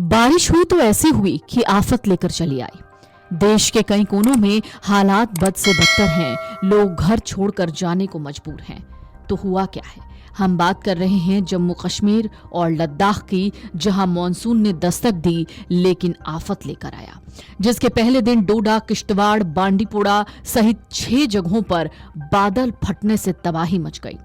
बारिश हुई तो ऐसी हुई कि आफत लेकर चली आई। देश के कई कोनों में हालात बद से बदतर हैं, लोग घर छोड़कर जाने को मजबूर हैं। तो हुआ क्या है? हम बात कर रहे हैं जम्मू कश्मीर और लद्दाख की, जहां मॉनसून ने दस्तक दी लेकिन आफत लेकर आया। जिसके पहले दिन डोडा, किश्तवाड़, बांडीपोरा सहित 6 जगहों पर बादल फटने से तबाही मच गई।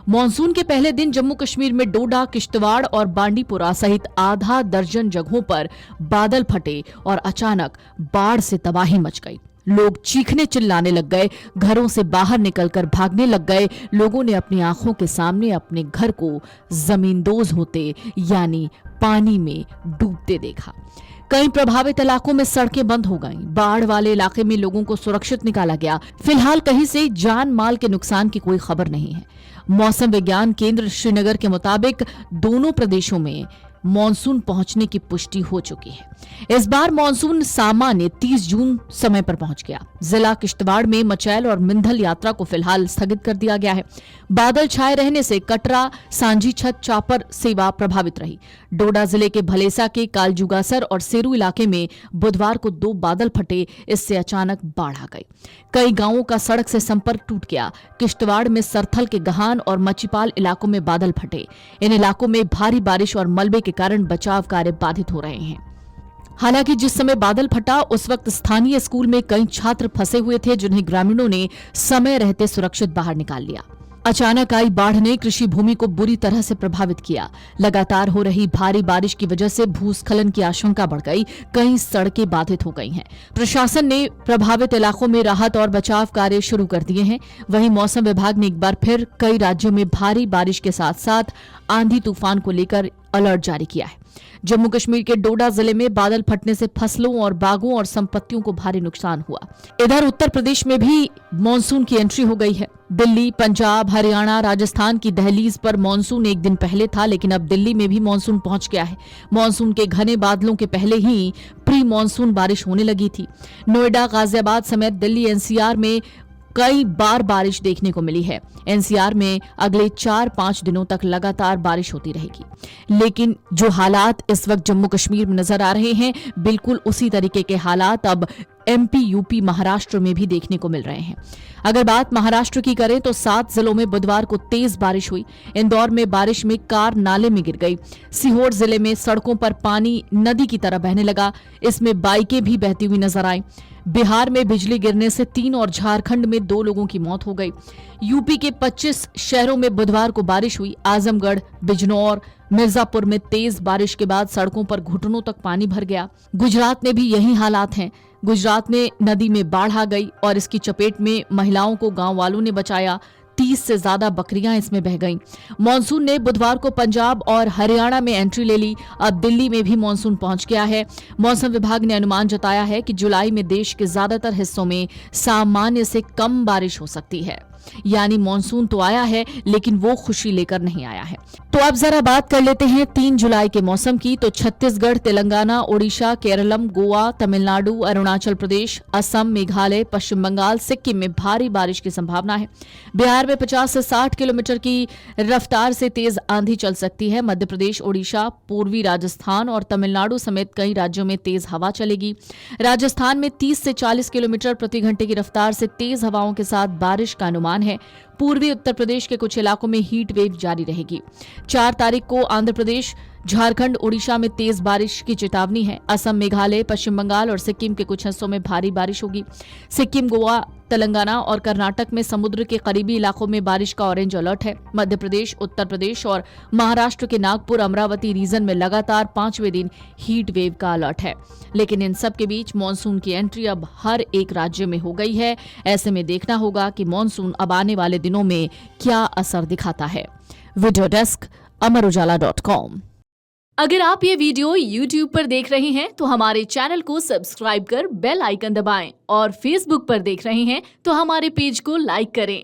मॉनसून के पहले दिन जम्मू कश्मीर में डोडा, किश्तवाड़ और बांडीपोरा सहित आधा दर्जन जगहों पर बादल फटे और अचानक बाढ़ से तबाही मच गई। लोग चीखने चिल्लाने लग गए, घरों से बाहर निकलकर भागने लग गए। लोगों ने अपनी आंखों के सामने अपने घर को जमींदोज होते यानी पानी में डूबते देखा। कई प्रभावित इलाकों में सड़कें बंद हो गईं। बाढ़ वाले इलाके में लोगों को सुरक्षित निकाला गया। फिलहाल कहीं से जान माल के नुकसान की कोई खबर नहीं है। मौसम विज्ञान केंद्र श्रीनगर के मुताबिक दोनों प्रदेशों में मॉनसून पहुंचने की पुष्टि हो चुकी है। इस बार मॉनसून सामान्य 30 जून समय पर पहुंच गया। जिला किश्तवाड़ में मचैल और मिंधल यात्रा को फिलहाल स्थगित कर दिया गया है। बादल छाए रहने से कटरा, सांझी छत, चापर सेवा प्रभावित रही। डोडा जिले के भलेसा के कालजुगासर और सेरू इलाके में बुधवार को 2 बादल फटे, इससे अचानक बाढ़ आ गई। कई गांवों का सड़क से संपर्क टूट गया। किश्तवाड़ में सरथल के गहान और मचीपाल इलाकों में बादल फटे। इन इलाकों में भारी बारिश और मलबे के कारण बचाव कार्य बाधित हो रहे हैं। हालांकि जिस समय बादल फटा उस वक्त स्थानीय स्कूल में कई छात्र फंसे हुए थे, जिन्हें ग्रामीणों ने समय रहते सुरक्षित बाहर निकाल लिया। अचानक आई बाढ़ ने कृषि भूमि को बुरी तरह से प्रभावित किया। लगातार हो रही भारी बारिश की वजह से भूस्खलन की आशंका बढ़ गई। कई सड़कें बाधित हो गई हैं। प्रशासन ने प्रभावित इलाकों में राहत और बचाव कार्य शुरू कर दिए हैं। वहीं मौसम विभाग ने एक बार फिर कई राज्यों में भारी बारिश के साथ साथ आंधी तूफान को लेकर अलर्ट जारी किया है। जम्मू कश्मीर के डोडा जिले में बादल फटने से फसलों और बागों और संपत्तियों को भारी नुकसान हुआ। इधर उत्तर प्रदेश में भी मॉनसून की एंट्री हो गई है। दिल्ली, पंजाब, हरियाणा, राजस्थान की दहलीज पर मॉनसून एक दिन पहले था, लेकिन अब दिल्ली में भी मॉनसून पहुंच गया है। मॉनसून के घने बादलों के पहले ही प्री मॉनसून बारिश होने लगी थी। नोएडा, गाजियाबाद समेत दिल्ली एनसीआर में कई बार बारिश देखने को मिली है। एनसीआर में अगले 4-5 दिनों तक लगातार बारिश होती रहेगी। लेकिन जो हालात इस वक्त जम्मू कश्मीर में नजर आ रहे हैं, बिल्कुल उसी तरीके के हालात अब एमपी, यूपी, महाराष्ट्र में भी देखने को मिल रहे हैं। अगर बात महाराष्ट्र की करें तो 7 जिलों में बुधवार को तेज बारिश हुई। इंदौर में बारिश में कार नाले में गिर गई। सीहोर जिले में सड़कों पर पानी नदी की तरह बहने लगा। इसमें बाइकें भी बहती हुई नजर आई। बिहार में बिजली गिरने से 3 और झारखंड में 2 लोगों की मौत हो गई। यूपी के 25 शहरों में बुधवार को बारिश हुई। आजमगढ़, बिजनौर, मिर्जापुर में तेज बारिश के बाद सड़कों पर घुटनों तक पानी भर गया। गुजरात में भी यही हालात हैं। गुजरात में नदी में बाढ़ आ गई और इसकी चपेट में महिलाओं को गांव वालों ने बचाया। 30 से ज्यादा बकरियां इसमें बह गईं। मॉनसून ने बुधवार को पंजाब और हरियाणा में एंट्री ले ली। अब दिल्ली में भी मॉनसून पहुंच गया है। मौसम विभाग ने अनुमान जताया है कि जुलाई में देश के ज्यादातर हिस्सों में सामान्य से कम बारिश हो सकती है। यानी मॉनसून तो आया है, लेकिन वो खुशी लेकर नहीं आया है। तो अब जरा बात कर लेते हैं 3 जुलाई के मौसम की। तो छत्तीसगढ़, तेलंगाना, ओडिशा, केरलम, गोवा, तमिलनाडु, अरुणाचल प्रदेश, असम, मेघालय, पश्चिम बंगाल, सिक्किम में भारी बारिश की संभावना है। बिहार में 50 से 60 किलोमीटर की रफ्तार से तेज आंधी चल सकती है। मध्य प्रदेश, ओडिशा, पूर्वी राजस्थान और तमिलनाडु समेत कई राज्यों में तेज हवा चलेगी। राजस्थान में 30 से 40 किलोमीटर प्रति घंटे की रफ्तार से तेज हवाओं के साथ बारिश का अनुमान है। पूर्वी उत्तर प्रदेश के कुछ इलाकों में हीट वेव जारी रहेगी। 4 तारीख को आंध्र प्रदेश, झारखंड, ओडिशा में तेज बारिश की चेतावनी है। असम, मेघालय, पश्चिम बंगाल और सिक्किम के कुछ हिस्सों में भारी बारिश होगी। सिक्किम, गोवा, तेलंगाना और कर्नाटक में समुद्र के करीबी इलाकों में बारिश का ऑरेंज अलर्ट है। मध्य प्रदेश, उत्तर प्रदेश और महाराष्ट्र के नागपुर, अमरावती रीजन में लगातार 5वें दिन हीट वेव का अलर्ट है। लेकिन इन सब के बीच मॉनसून की एंट्री अब हर एक राज्य में हो गई है। ऐसे में देखना होगा कि मॉनसून अब आने वाले दिनों में क्या असर दिखाता है। Video desk, amarujala.com। अगर आप ये वीडियो YouTube पर देख रहे हैं तो हमारे चैनल को सब्सक्राइब कर बेल आइकन दबाएं और Facebook पर देख रहे हैं तो हमारे पेज को लाइक करें।